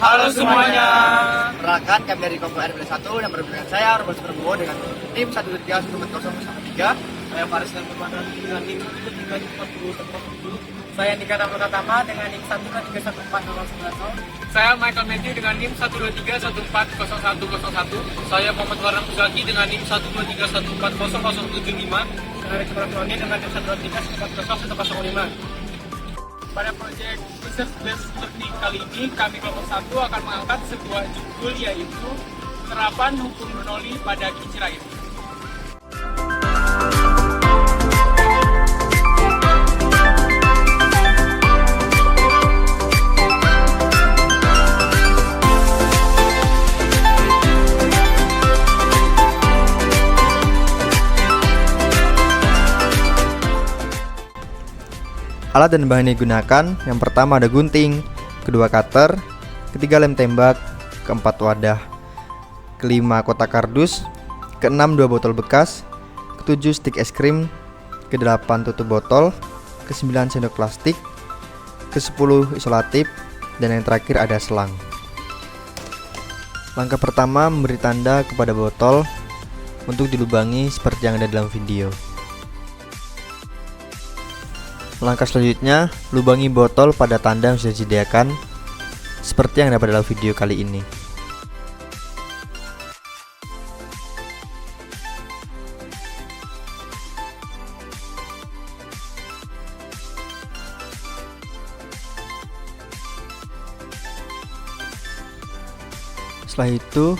Halo semuanya. Perkenalkan, kami dari Kompol RB 1 yang berhubungan saya, Robert Superbowo dengan tim 123-140-1. Saya Faris dan Permandan dengan tim 133-140-1. Saya Andika Pratama dengan tim 123-140-1. Saya Michael Matthew dengan tim 123-140-101. Saya Muhammad Warang Uzaki dengan tim 123-140-075. Saya Alex Prasetyo dengan tim 123-140-105. Pada proyek Research Based Learning kali ini, kami kelompok 1 akan mengangkat sebuah judul yaitu penerapan hukum Bernoulli pada kincir air. Alat dan bahan yang digunakan, yang pertama ada gunting, kedua cutter, ketiga lem tembak, keempat wadah, kelima kotak kardus, keenam 2 botol bekas, ketujuh stik es krim, kedelapan tutup botol, kesembilan sendok plastik, kesepuluh isolatif, dan yang terakhir ada selang. Langkah pertama memberi tanda kepada botol untuk dilubangi seperti yang ada dalam video. Langkah selanjutnya, lubangi botol pada tanda yang sudah disediakan seperti yang ada pada dalam video kali ini. Setelah itu,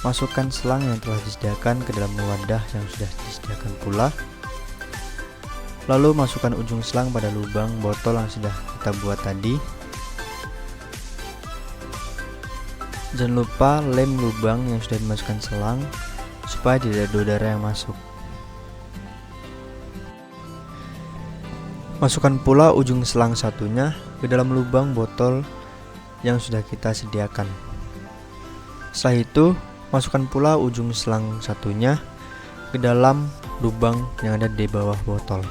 masukkan selang yang telah disediakan ke dalam wadah yang sudah disediakan pula. Lalu masukkan ujung selang pada lubang botol yang sudah kita buat tadi. Jangan lupa lem lubang yang sudah dimasukkan selang supaya tidak ada udara yang masuk. Masukkan pula ujung selang satunya ke dalam lubang botol yang sudah kita sediakan. Setelah itu, masukkan pula ujung selang satunya ke dalam lubang yang ada di bawah botol.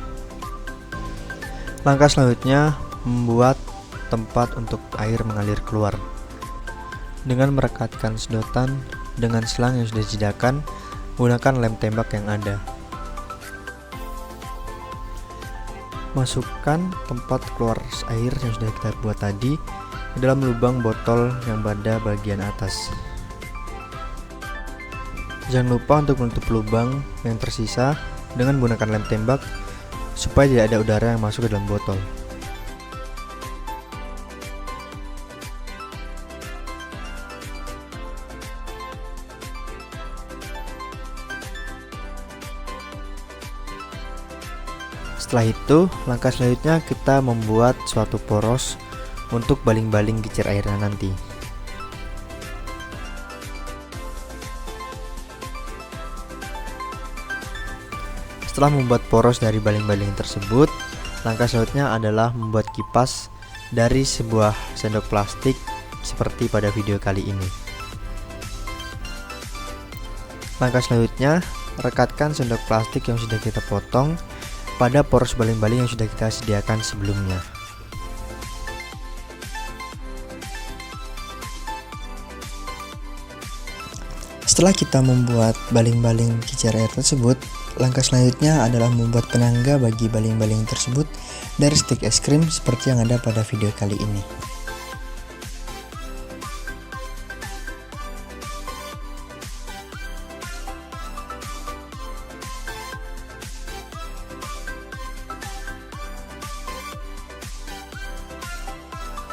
Langkah selanjutnya, membuat tempat untuk air mengalir keluar dengan merekatkan sedotan dengan selang yang sudah disediakan menggunakan lem tembak yang ada. Masukkan tempat keluar air yang sudah kita buat tadi ke dalam lubang botol yang pada bagian atas. Jangan lupa untuk menutup lubang yang tersisa dengan menggunakan lem tembak supaya tidak ada udara yang masuk ke dalam botol. Setelah itu, langkah selanjutnya kita membuat suatu poros untuk baling-baling kincir airnya nanti. Setelah membuat poros dari baling-baling tersebut, langkah selanjutnya adalah membuat kipas dari sebuah sendok plastik seperti pada video kali ini. Langkah selanjutnya, rekatkan sendok plastik yang sudah kita potong pada poros baling-baling yang sudah kita sediakan sebelumnya. Setelah kita membuat baling-baling kincir air tersebut, langkah selanjutnya adalah membuat penangga bagi baling-baling tersebut dari stik es krim seperti yang ada pada video kali ini.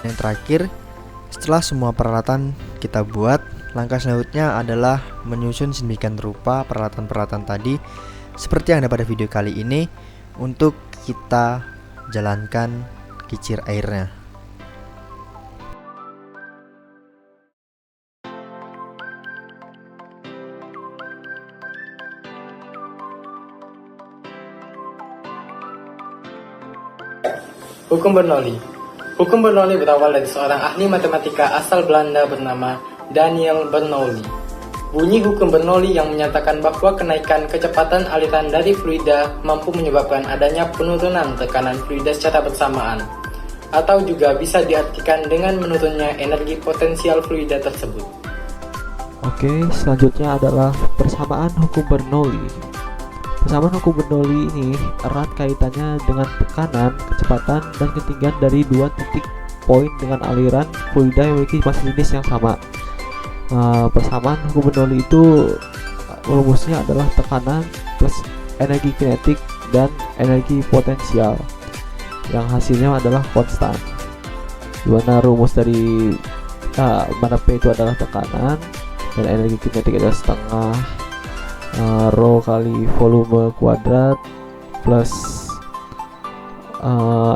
Yang terakhir, setelah semua peralatan kita buat, langkah selanjutnya adalah menyusun sedemikian rupa peralatan-peralatan tadi seperti yang ada pada video kali ini untuk kita jalankan kincir airnya. Hukum Bernoulli. Hukum Bernoulli berawal dari seorang ahli matematika asal Belanda bernama Daniel Bernoulli. Bunyi hukum Bernoulli yang menyatakan bahwa kenaikan kecepatan aliran dari fluida mampu menyebabkan adanya penurunan tekanan fluida secara bersamaan. atau juga bisa diartikan dengan menurunnya energi potensial fluida tersebut. Oke, selanjutnya adalah persamaan hukum Bernoulli. Persamaan hukum Bernoulli ini erat kaitannya dengan tekanan, kecepatan, dan ketinggian dari dua titik poin dengan aliran fluida yang memiliki massa jenis yang sama. Persamaan hukum Bernoulli itu rumusnya adalah tekanan plus energi kinetik dan energi potensial yang hasilnya adalah konstan, dimana rumus dari mana P itu adalah tekanan dan energi kinetik adalah setengah rho kali volume kuadrat plus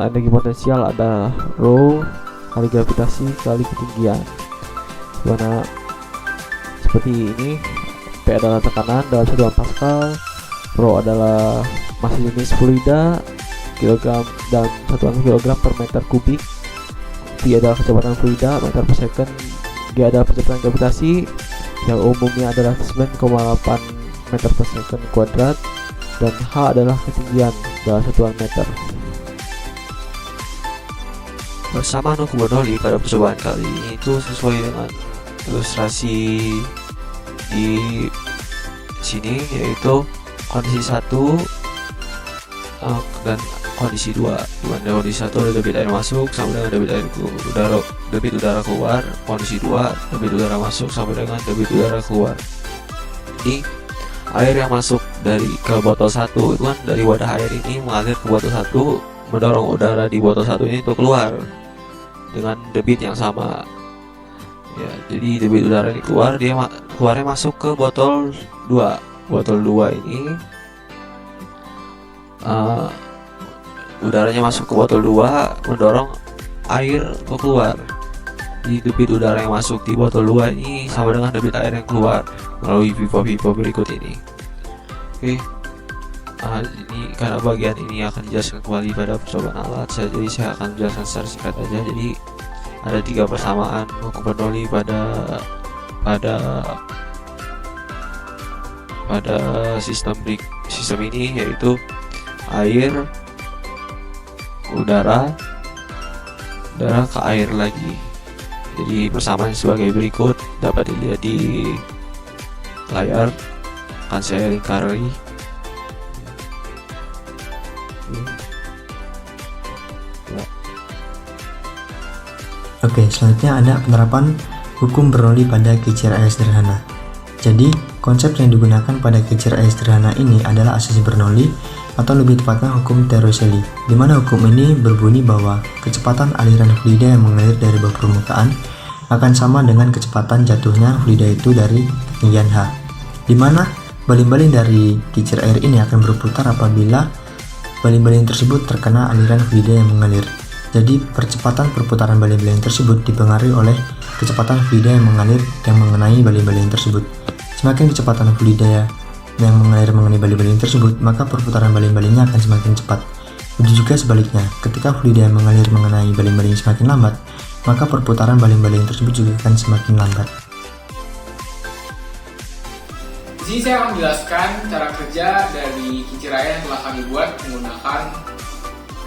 energi potensial ada rho kali gravitasi kali ketinggian, dimana seperti ini. P adalah tekanan dalam satuan Pascal, rho adalah massa jenis fluida kilogram dan satuan kilogram per meter kubik, V adalah kecepatan fluida meter per second, G adalah percepatan gravitasi yang umumnya adalah 9,8 meter per second kuadrat, dan H adalah ketinggian dalam satuan meter. Persamaan hukum Bernoulli pada percobaan kali ini itu sesuai dengan ilustrasi di sini, yaitu kondisi 1 dan kondisi 2. Di mana kondisi 1 ada debit air masuk sama dengan debit udara keluar, kondisi 2 debit udara masuk sama dengan debit udara keluar. Ini air yang masuk dari ke botol 1 itu kan dari wadah air ini mengalir ke botol 1, mendorong udara di botol 1 ini untuk keluar dengan debit yang sama. Ya, jadi debit udara ini keluar, dia keluarnya masuk ke botol 2. Botol 2 ini udaranya masuk ke botol 2 mendorong air untuk keluar. Jadi debit udara yang masuk di botol 2 ini sama dengan debit air yang keluar melalui pipa-pipa berikut ini. Oke. Ini karena bagian ini akan dijelaskan kembali pada percobaan alat, jadi saya akan menjelaskan secara singkat aja. Jadi ada 3 persamaan hukum Bernoulli pada sistem ini, yaitu air, udara ke air lagi. Jadi persamaan sebagai berikut dapat dilihat di layar, akan saya lingkari. Oke, selanjutnya ada penerapan hukum Bernoulli pada kincir air sederhana. Jadi, konsep yang digunakan pada kincir air sederhana ini adalah asasi Bernoulli, atau lebih tepatnya hukum Torricelli, di mana hukum ini berbunyi bahwa kecepatan aliran fluida yang mengalir dari bawah permukaan akan sama dengan kecepatan jatuhnya fluida itu dari ketinggian H, di mana baling-baling dari kincir air ini akan berputar apabila baling-baling tersebut terkena aliran fluida yang mengalir. Jadi percepatan perputaran baling-baling tersebut dipengaruhi oleh kecepatan fluida yang mengalir yang mengenai baling-baling tersebut. Semakin kecepatan fluida yang mengalir mengenai baling-baling tersebut, maka perputaran baling-balingnya akan semakin cepat. Begitu juga sebaliknya, ketika fluida yang mengalir mengenai baling-baling semakin lambat, maka perputaran baling-baling tersebut juga akan semakin lambat. Di sini saya akan menjelaskan cara kerja dari kincir air yang telah kami buat menggunakan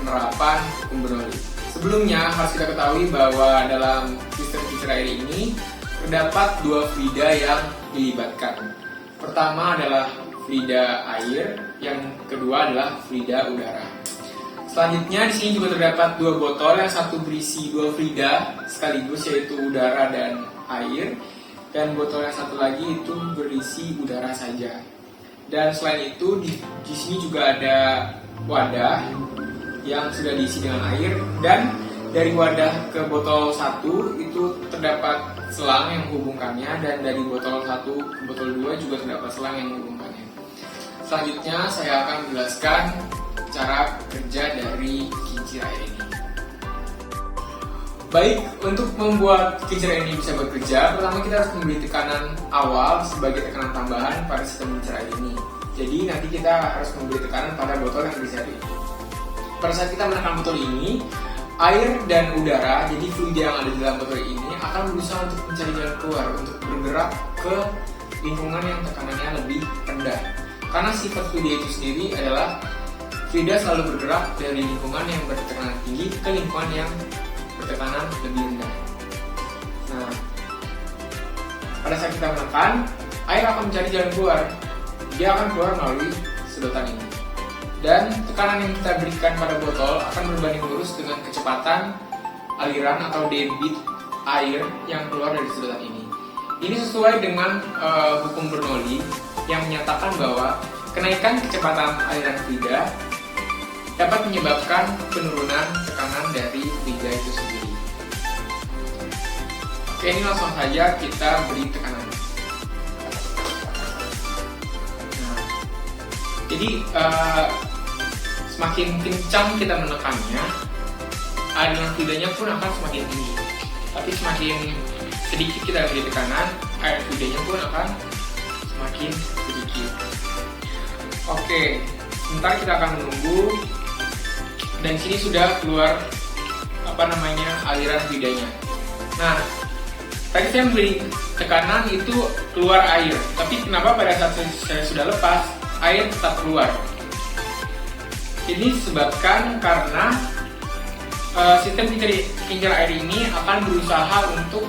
penerapan hukum Bernoulli. Sebelumnya harus kita ketahui bahwa dalam sistem kincir air ini terdapat 2 fluida yang dilibatkan. Pertama adalah fluida air, yang kedua adalah fluida udara. Selanjutnya di sini juga terdapat 2 botol, yang satu berisi 2 fluida sekaligus, yaitu udara dan air, dan botol yang satu lagi itu berisi udara saja. Dan selain itu di sini juga ada wadah yang sudah diisi dengan air, dan dari wadah ke botol 1 itu terdapat selang yang menghubungkannya, dan dari botol 1 ke botol 2 juga terdapat selang yang menghubungkannya. Selanjutnya saya akan menjelaskan cara kerja dari kincir air ini. Baik, untuk membuat kincir air ini bisa bekerja, pertama kita harus memberi tekanan awal sebagai tekanan tambahan pada sistem kincir air ini. Jadi nanti kita harus memberi tekanan pada botol yang berisi air ini. Pada saat kita menekan botol ini, air dan udara, jadi fluida yang ada di dalam botol ini akan berusaha untuk mencari jalan keluar, untuk bergerak ke lingkungan yang tekanannya lebih rendah. Karena sifat fluida itu sendiri adalah fluida selalu bergerak dari lingkungan yang bertekanan tinggi ke lingkungan yang bertekanan lebih rendah. Nah, pada saat kita menekan, air akan mencari jalan keluar. Dia akan keluar melalui sedotan ini. Dan tekanan yang kita berikan pada botol akan berbanding lurus dengan kecepatan aliran atau debit air yang keluar dari sedotan ini. Ini sesuai dengan hukum Bernoulli yang menyatakan bahwa kenaikan kecepatan aliran fluida dapat menyebabkan penurunan tekanan dari fluida itu sendiri. Oke, ini langsung saja kita beri tekanan. Nah, jadi semakin kencang kita menekannya, aliran fluidanya pun akan semakin tinggi. Tapi semakin sedikit kita beri tekanan, air fluidanya pun akan semakin sedikit. Oke, sebentar kita akan menunggu. Dan sini sudah keluar aliran fluidanya. Nah, tadi saya memberi tekanan itu keluar air, tapi kenapa pada saat saya sudah lepas air tetap keluar? Ini disebabkan karena sistem kincir air ini akan berusaha untuk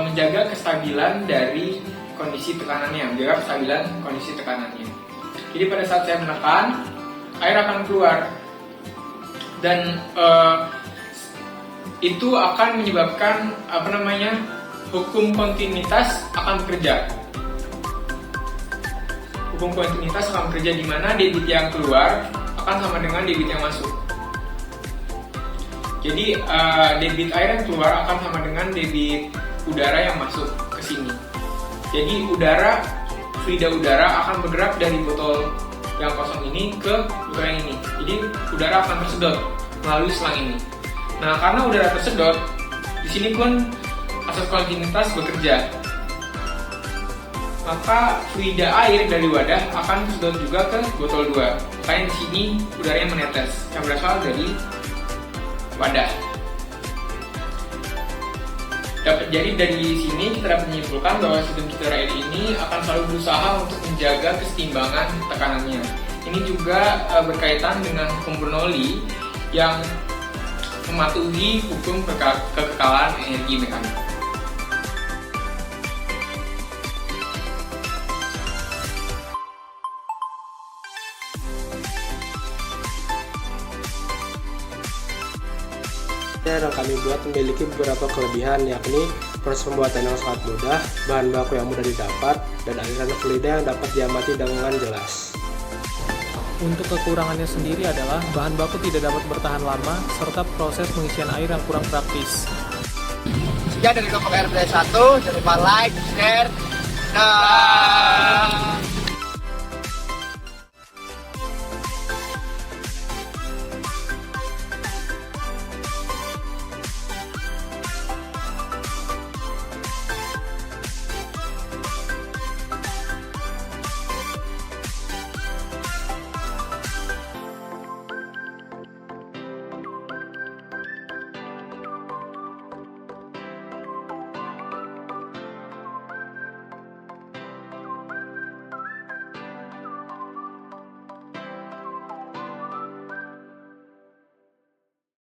menjaga kestabilan dari kondisi tekanannya, menjaga kestabilan kondisi tekanannya. Jadi pada saat saya menekan, air akan keluar dan itu akan menyebabkan hukum kontinuitas akan bekerja. Hukum kontinuitas akan bekerja di mana debit yang keluar akan sama dengan debit yang masuk. Jadi debit air yang keluar akan sama dengan debit udara yang masuk ke sini. Jadi fluida udara akan bergerak dari botol yang kosong ini ke botol yang ini. Jadi udara akan tersedot melalui selang ini. Nah, karena udara tersedot, di sini pun asas kontinuitas bekerja. Maka fluida air dari wadah akan tersedot juga ke botol 2. Makanya di sini udaranya menetes yang berasal dari wadah. Jadi dari sini kita dapat menyimpulkan bahwa sistem kincir air ini akan selalu berusaha untuk menjaga keseimbangan tekanannya. Ini juga berkaitan dengan hukum Bernoulli yang mematuhi hukum kekekalan energi mekanik. Yang kami buat memiliki beberapa kelebihan, yakni proses pembuatan yang sangat mudah, bahan baku yang mudah didapat, dan aliran fluida yang dapat diamati dengan jelas. Untuk kekurangannya sendiri adalah bahan baku tidak dapat bertahan lama serta proses pengisian air yang kurang praktis. Sekian dari kelompok RPL 1, jangan lupa like, share, dan